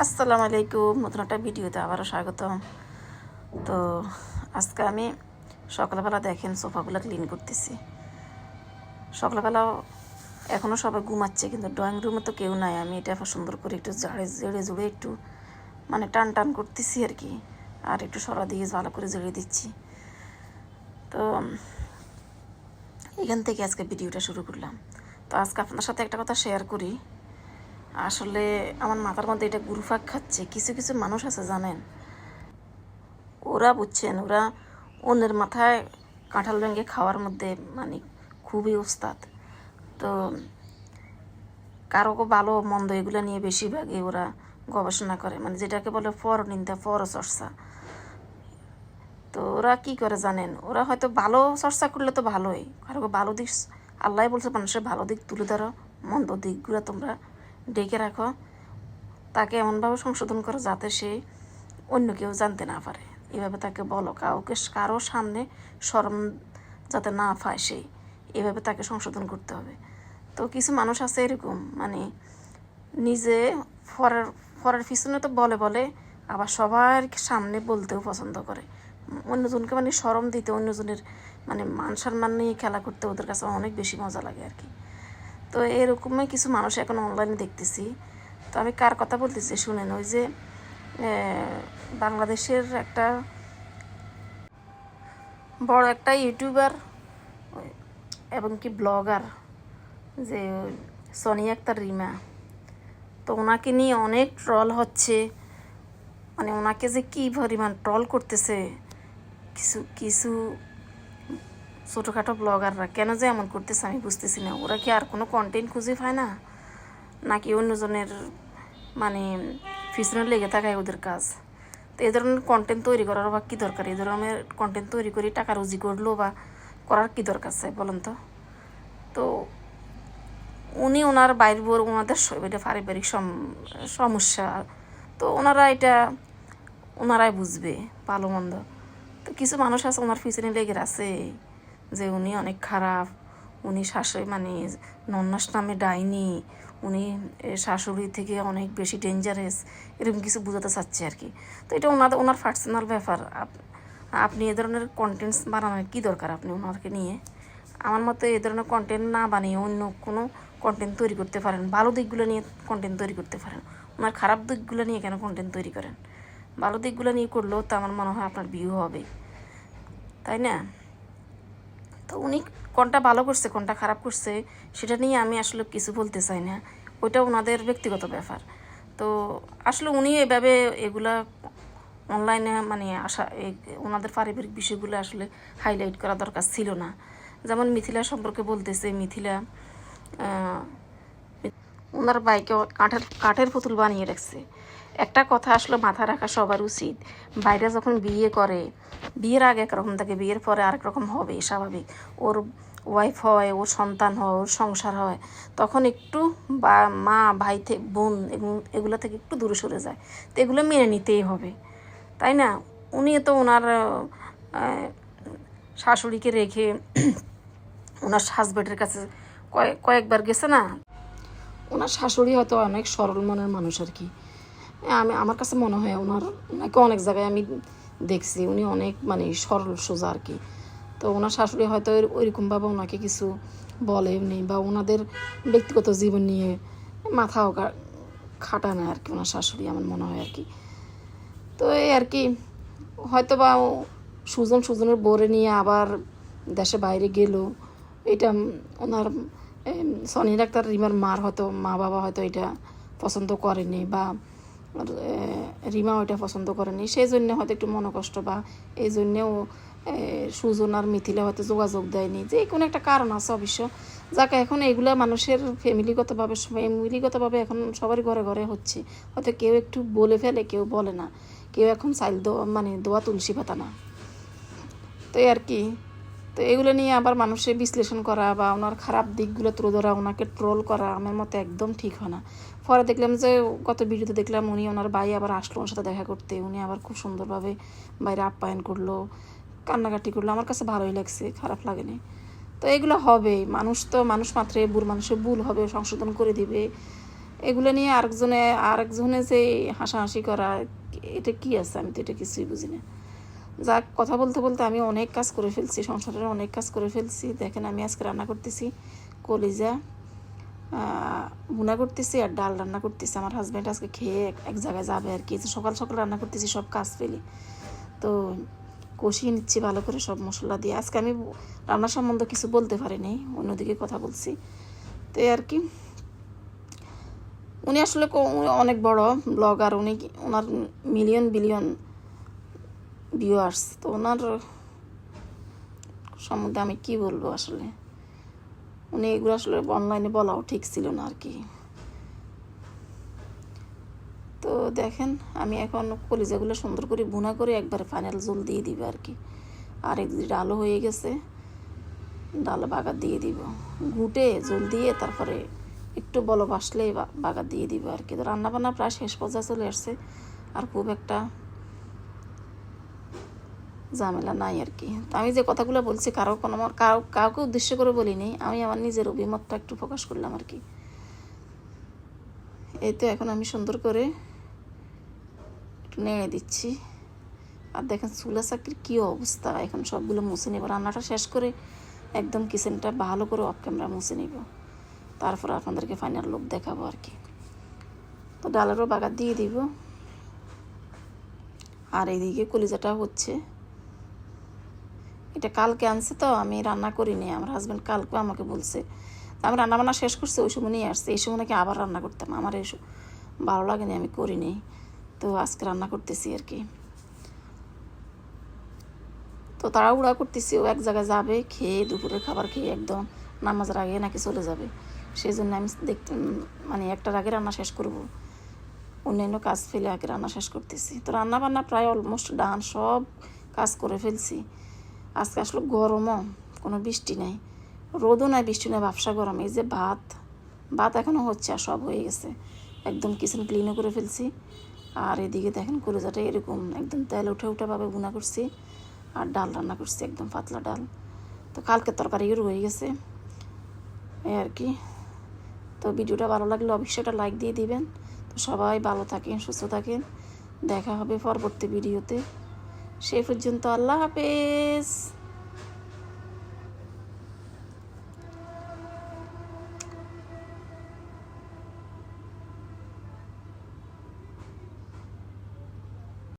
আসসালামু আলাইকুম, নতুন একটা ভিডিওতে আবারও স্বাগতম। তো আজকে আমি সকালবেলা দেখেন সোফাগুলো ক্লিন করতেছি। সকালবেলাও এখনও সবাই ঘুমাচ্ছে, কিন্তু ড্রয়িং রুমে তো কেউ নাই। আমি এটা সুন্দর করে একটু জেড়ে জুড়ে একটু মানে টান টান করতেছি আর কি, আর একটু সরা দিয়ে ভালো করে জেড়ে দিচ্ছি। তো এখান থেকে আজকে ভিডিওটা শুরু করলাম। তো আজকে আপনার সাথে একটা কথা শেয়ার করি। আসলে আমার মাথার মধ্যে এটা ঘুরপাক খাচ্ছে। কিছু কিছু মানুষ আছে জানেন, ওরা বুঝছেন, ওরা অন্যের মাথায় কাঁঠাল ভেঙে খাওয়ার মধ্যে মানে খুবই ওস্তাদ। তো কারো ভালো মন্দ এগুলো নিয়ে বেশিরভাগই ওরা গবেষণা করে, মানে যেটাকে বলে পরনিন্দা পরচর্চা। তো ওরা কি করে জানেন, ওরা হয়তো ভালো চর্চা করলে তো ভালোই, কারো ভালো দিক আল্লাহ বলছে মানুষের ভালো দিক তুলে ধরো, মন্দ দিকগুলো তোমরা ডেকে রাখো, তাকে এমনভাবে সংশোধন করো যাতে সে অন্য কেউ জানতে না পারে। এভাবে তাকে বলো, কারো সামনে শরম যাতে না পায় সেই, এভাবে তাকে সংশোধন করতে হবে। তো কিছু মানুষ আছে এরকম, মানে নিজে ফরের ফরের পিছনে তো বলে বলে, আবার সবার সামনে বলতেও পছন্দ করে। অন্যজনকে মানে শরম দিতে, অন্যজনের মানে মান সম্মান নিয়ে খেলা করতে ওদের কাছে অনেক বেশি মজা লাগে আর কি। তো এরকমই কিছু মানুষ এখন অনলাইনে দেখতেছি। তো আমি কার কথা বলতেছি শুনেন, ওই যে বাংলাদেশের একটা বড় একটা ইউটিউবার এবং কি ব্লগার, যে সোনিয়া আক্তার রিমা, তো ওনাকে নিয়ে অনেক ট্রল হচ্ছে। মানে ওনাকে যে কী পরিমাণ ট্রল করতেছে কিছু কিছু ছোটোখাটো ব্লগাররা, কেন যে এমন করতেছে আমি বুঝতেছি না। ওরা কি আর কোনো কন্টেন্ট খুঁজে পায় না, নাকি অন্যজনের মানে পিছনে লেগে থাকায় ওদের কাজ? তো এই ধরনের কন্টেন্ট তৈরি করার বা কী দরকার? এই ধরনের কন্টেন্ট তৈরি করে টাকা রুজি করলো বা করার কী দরকার চাই বলেন তো? তো উনি ওনার বাইর বোর ওনাদের এটা পারিবারিক সমস্যা, তো ওনারাই বুঝবে ভালো মন্দ। তো কিছু মানুষ আছে ওনার পিছনে লেগে আছে যে উনি অনেক খারাপ, উনি শাশুড়ি মানে নন্নাস নামে ডাইনি, উনি শাশুড়ি থেকে অনেক বেশি ডেঞ্জারাস, এরকম কিছু বোঝাতে চাচ্ছে আর কি। তো এটা ওনার পার্সোনাল ব্যাপার। আপনি এ ধরনের কন্টেন্টস বানানোর কী দরকার আপনি ওনাকে নিয়ে? আমার মতো এই ধরনের কন্টেন্ট না বানিয়ে অন্য কোনো কন্টেন্ট তৈরি করতে পারেন, ভালো দিকগুলো নিয়ে কন্টেন্ট তৈরি করতে পারেন। ওনার খারাপ দিকগুলো নিয়ে কেন কন্টেন্ট তৈরি করেন? ভালো দিকগুলো নিয়ে করলেও তো আমার মনে হয় আপনার ভিউ হবে, তাই না? তো উনি কোনটা ভালো করছে কোনটা খারাপ করছে সেটা নিয়ে আমি আসলে কিছু বলতে চাই না, ওইটা ওনাদের ব্যক্তিগত ব্যাপার। তো আসলে উনি এভাবে এগুলা অনলাইনে মানে ওনাদের পারিবারিক বিষয়গুলো আসলে হাইলাইট করা দরকার ছিল না। যেমন মিথিলা সম্পর্কে বলতেছে, মিথিলা ওনার বাইকে কাঠের পুতুল বানিয়ে রাখছে। একটা কথা আসলে মাথা রাখা সবার উচিত, বাইরে যখন বিয়ে করে, বিয়ের আগে একরকম থাকে, বিয়ের পরে আরেক রকম হবে স্বাভাবিক। ওর ওয়াইফ হয়, ওর সন্তান হয়, ওর সংসার হয়, তখন একটু বা মা ভাই বোন এগুলো থেকে একটু দূরে সরে যায়। তো এগুলো মেনে নিতেই হবে, তাই না? উনি তো ওনার শাশুড়িকে রেখে ওনার হাজব্যান্ডের কাছে কয়েকবার গেছে না। ওনার শাশুড়ি হয়তো অনেক সরল মনের মানুষ আর কি। আমার কাছে মনে হয় ওনাকে অনেক জায়গায় আমি দেখছি, উনি অনেক মানে সরল সোজা আর কি। তো ওনার শাশুড়ি হয়তো ওইরকমভাবে ওনাকে কিছু বলেনি, বা ওনাদের ব্যক্তিগত জীবন নিয়ে মাথাও খাটা না আর কি ওনার শাশুড়ি, আমার মনে হয় আর কি। তো এই আর কি, হয়তো বা সুজনের বোরে নিয়ে আবার দেশে বাইরে গেল, এটা ওনার সোনিয়া আক্তার রিমার মা বাবা হয়তো এটা পছন্দ করেনি, বা রিমা ওইটা পছন্দ করেনি, সেই জন্যে হয়তো একটু মনোকষ্ট, বা এই জন্যেও সুজন আর মিথিলা হয়তো যোগাযোগ দেয়নি, যে কোনো একটা কারণ আছে অবশ্য। যাকে এখন এগুলো মানুষের ফ্যামিলিগতভাবে এখন সবারই ঘরে ঘরে হচ্ছে, হয়তো কেউ একটু বলে ফেলে, কেউ বলে না, কেউ এখন দোয়া তুলসী পাতা না। তো আর কি, তো এগুলো নিয়ে আবার মানুষের বিশ্লেষণ করা বা ওনার খারাপ দিকগুলো তুলে ধরা, ওনাকে ট্রোল করা আমার মতে একদম ঠিক হয় না। পরে দেখলাম যে গত ভিডিওতে দেখলাম উনি ওনার ভাই আবার আসলো ওনার সাথে দেখা করতে, উনি আবার খুব সুন্দরভাবে বাইরে আপ্যায়ন করলো, কান্নাকাটি করলো, আমার কাছে ভালোই লাগছে, খারাপ লাগেনি। তো এগুলো হবে, মানুষ মাত্রে মানুষের ভুল হবে, সংশোধন করে দিবে, এগুলো নিয়ে আরেকজনে যে হাসাহাসি করা, এটা কি আছে? আমি তো এটা কিছুই বুঝি না। যাক, কথা বলতে বলতে আমি অনেক কাজ করে ফেলছি, সংসারের অনেক কাজ করে ফেলছি। দেখেন আমি আজকে রান্না করতেছি কলিজা ভুনা করতেছি আর ডাল রান্না করতেছি। আমার হাজব্যান্ড আজকে খেয়ে এক জায়গায় যাবে আর কি। সকাল সকাল রান্না করতেছি, সব কাজ ফেলি। তো কষিয়ে নিচ্ছি ভালো করে সব মশলা দিয়ে। আজকে আমি রান্না সম্বন্ধে কিছু বলতে পারিনি, অন্যদিকে কথা বলছি। তো আর কি, উনি আসলে অনেক বড় ব্লগার, ওনার মিলিয়ন বিলিয়ন ভিউয়ার্স। তো ওনার সম্বন্ধে আমি কি বলবো আসলে, উনি এগুলো আসলে অনলাইনে বলাও ঠিক ছিল না আর কি। তো দেখেন আমি এখন কলিজাগুলো সুন্দর করে ভুনা করে একবারে ফাইনাল জল দিয়ে দিব আর কি। আর একদিকে ডালও হয়ে গেছে, ডাল বাগার দিয়ে দিব, ঘুটে জল দিয়ে তারপরে একটু বলক আসলে বাগার দিয়ে দিব আর কি। তো রান্নাবান্না প্রায় শেষ পর্যায়ে চলে আসছে, আর খুব একটা ঝামেলা নাই আর কি। তো আমি যে কথাগুলো বলছি কাউকে উদ্দেশ্য করে বলিনি, আমি আমার নিজের অভিমতটা একটু প্রকাশ করলাম আর কি। এই তো এখন আমি সুন্দর করে একটু নেড়ে দিচ্ছি। আর দেখেন চুলা চাকরির কী অবস্থা, এখন সবগুলো মুছে নেব। রান্নাটা শেষ করে একদম কিচেনটা ভালো করে অফ ক্যামেরা মুছে নেব, তারপর আপনাদেরকে ফাইনাল লুক দেখাবো আর কি। তো ডালেরও বাগার দিয়ে দিব। আর এইদিকে কলিজাটা হচ্ছে, এটা কালকে আনছে তো আমি রান্না করিনি। আমার হাজব্যান্ড কালকে আমাকে বলছে, তো আমি রান্নাবান্না শেষ করছি, ওই সময় নিয়ে আসছে। এই সময় নাকি আবার রান্না করতাম, আমার এই ভালো লাগেনি, আমি করিনি। তো আজকে রান্না করতেছি আর কি। তো তাড়াহুড়া করতেছি, ও এক জায়গায় যাবে, খেয়ে দুপুরের খাবার খেয়ে একদম নামাজের আগে নাকি চলে যাবে। সেই জন্য আমি মানে একটার আগে রান্না শেষ করব, অন্যান্য কাজ ফেলে আগে রান্না শেষ করতেছি। তো রান্না বান্না প্রায় অলমোস্ট ডান, সব কাজ করে ফেলছি। আজকে আসলে গরমও, কোনো বৃষ্টি নেই, রোদও নাই, বৃষ্টি নেই, ব্যবসা গরম। এই যে ভাত এখনও হচ্ছে, আর সব হয়ে গেছে, একদম কিচেন ক্লিনও করে ফেলছি। আর এদিকে দেখেন কলিজাটা এরকম একদম তেল উঠে ভুনা করছি, আর ডাল রান্না করছি, একদম পাতলা ডাল। তো কালকে তরকারিও রয়ে গেছে এই আর কি। তো ভিডিওটা ভালো লাগলে অবশ্যই একটা লাইক দিয়ে দিবেন। তো সবাই ভালো থাকেন, সুস্থ থাকেন, দেখা হবে পরবর্তী ভিডিওতে। সেই পর্যন্ত আল্লাহ হাফেজ।